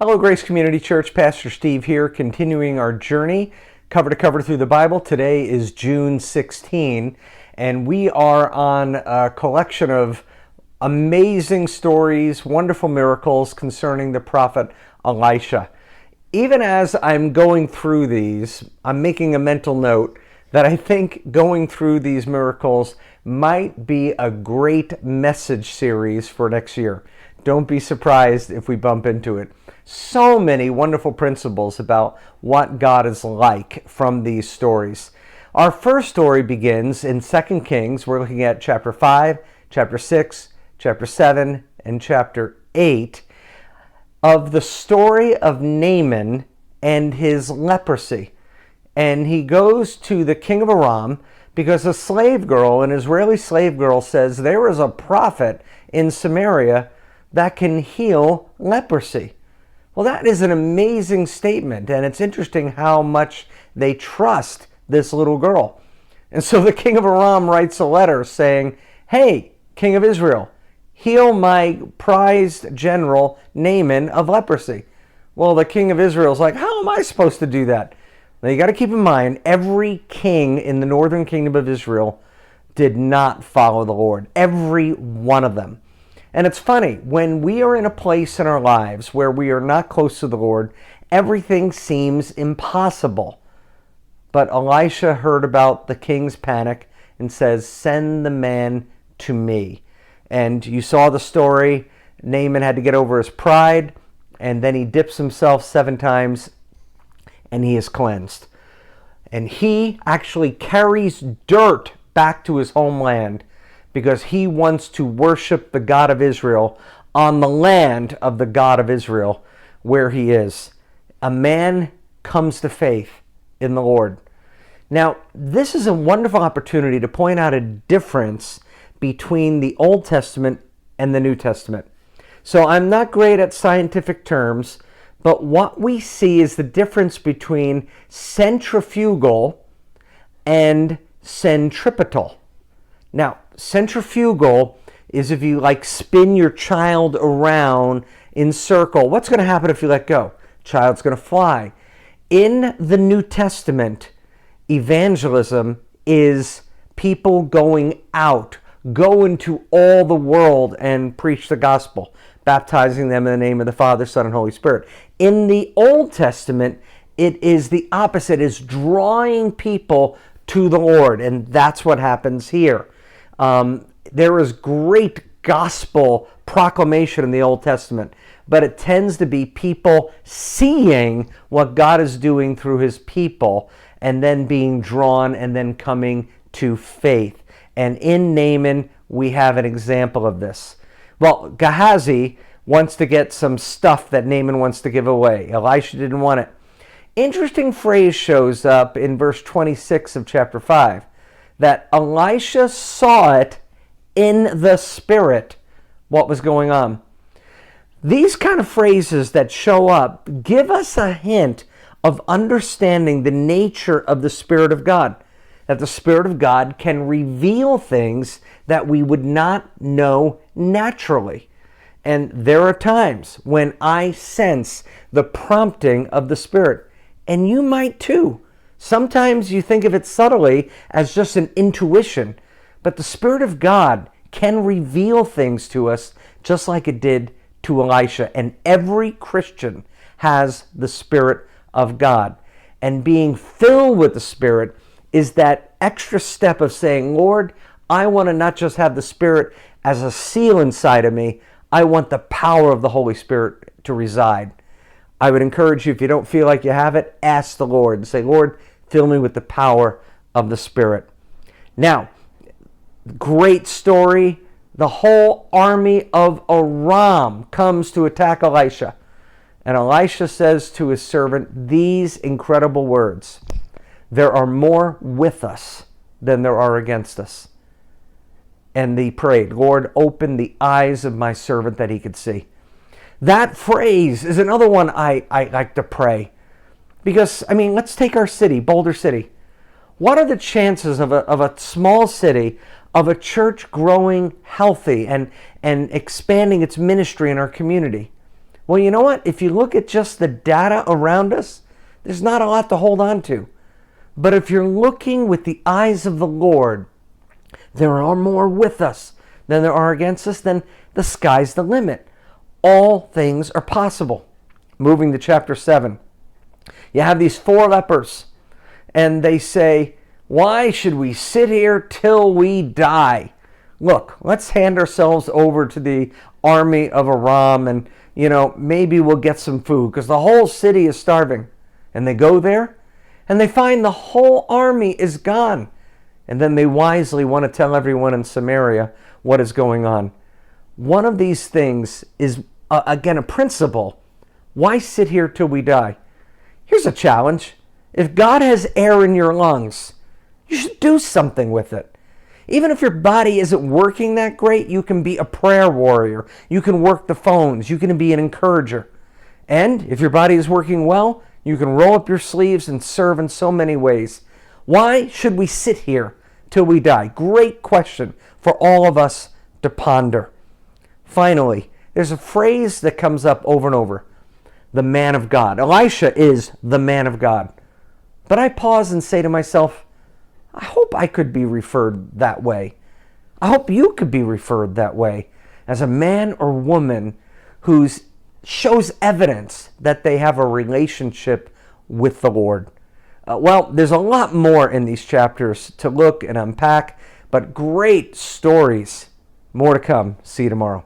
Hello, Grace Community Church. Pastor Steve here, continuing our journey cover to cover through the Bible. Today is June 16, and we are on a collection of amazing stories, wonderful miracles concerning the prophet Elisha. Even as I'm going through these, I'm making a mental note that I think going through these miracles might be a great message series for next year. Don't be surprised if we bump into it. So many wonderful principles about what God is like from these stories. Our first story begins in 2 Kings. We're looking at chapter 5, chapter 6, chapter 7, and chapter 8 of the story of Naaman and his leprosy. And he goes to the king of Aram because a slave girl, an Israeli slave girl, says there is a prophet in Samaria that can heal leprosy. Well, that is an amazing statement, and it's interesting how much they trust this little girl. And so the king of Aram writes a letter saying, "Hey, king of Israel, heal my prized general Naaman of leprosy." Well, the king of Israel is like, how am I supposed to do that? Now, you got to keep in mind, every king in the northern kingdom of Israel did not follow the Lord. Every one of them. And it's funny, when we are in a place in our lives where we are not close to the Lord, everything seems impossible. But Elisha heard about the king's panic and says, "Send the man to me." And you saw the story. Naaman had to get over his pride, and then he dips himself 7 times, and he is cleansed. And he actually carries dirt back to his homeland, because he wants to worship the God of Israel on the land of the God of Israel where he is. A man comes to faith in the Lord. Now, this is a wonderful opportunity to point out a difference between the Old Testament and the New Testament. So I'm not great at scientific terms, but what we see is the difference between centrifugal and centripetal. Now, centrifugal is if you spin your child around in circle. What's going to happen if you let go? Child's going to fly. In the New Testament, evangelism is people going out, go into all the world and preach the gospel, baptizing them in the name of the Father, Son, and Holy Spirit. In the Old Testament, it is the opposite, is drawing people to the Lord, and that's what happens here. There is great gospel proclamation in the Old Testament, but it tends to be people seeing what God is doing through his people and then being drawn and then coming to faith. And in Naaman, we have an example of this. Well, Gehazi wants to get some stuff that Naaman wants to give away. Elisha didn't want it. Interesting phrase shows up in verse 26 of chapter 5. That Elisha saw it in the spirit, what was going on. These kind of phrases that show up give us a hint of understanding the nature of the Spirit of God. That the Spirit of God can reveal things that we would not know naturally. And there are times when I sense the prompting of the Spirit, and you might too. Sometimes you think of it subtly as just an intuition, but the Spirit of God can reveal things to us just like it did to Elisha. And every Christian has the Spirit of God. And being filled with the Spirit is that extra step of saying, "Lord, I want to not just have the Spirit as a seal inside of me, I want the power of the Holy Spirit to reside." I would encourage you, if you don't feel like you have it, ask the Lord and say, "Lord, fill me with the power of the Spirit." Now, great story. The whole army of Aram comes to attack Elisha. And Elisha says to his servant these incredible words: "There are more with us than there are against us." And he prayed, "Lord, open the eyes of my servant that he could see." That phrase is another one I like to pray. Because, let's take our city, Boulder City. What are the chances of a small city, of a church growing healthy and expanding its ministry in our community? Well, you know what? If you look at just the data around us, there's not a lot to hold on to. But if you're looking with the eyes of the Lord, there are more with us than there are against us, then the sky's the limit. All things are possible. Moving to chapter 7. You have these 4 lepers, and they say, why should we sit here till we die? Look, let's hand ourselves over to the army of Aram, and, maybe we'll get some food, because the whole city is starving. And they go there, and they find the whole army is gone. And then they wisely want to tell everyone in Samaria what is going on. One of these things is, again, a principle. Why sit here till we die? Here's a challenge. If God has air in your lungs, you should do something with it. Even if your body isn't working that great, you can be a prayer warrior. You can work the phones. You can be an encourager. And if your body is working well, you can roll up your sleeves and serve in so many ways. Why should we sit here till we die? Great question for all of us to ponder. Finally, there's a phrase that comes up over and over. The man of God. Elisha is the man of God. But I pause and say to myself, I hope I could be referred that way. I hope you could be referred that way as a man or woman who shows evidence that they have a relationship with the Lord. Well, there's a lot more in these chapters to look and unpack, but great stories. More to come. See you tomorrow.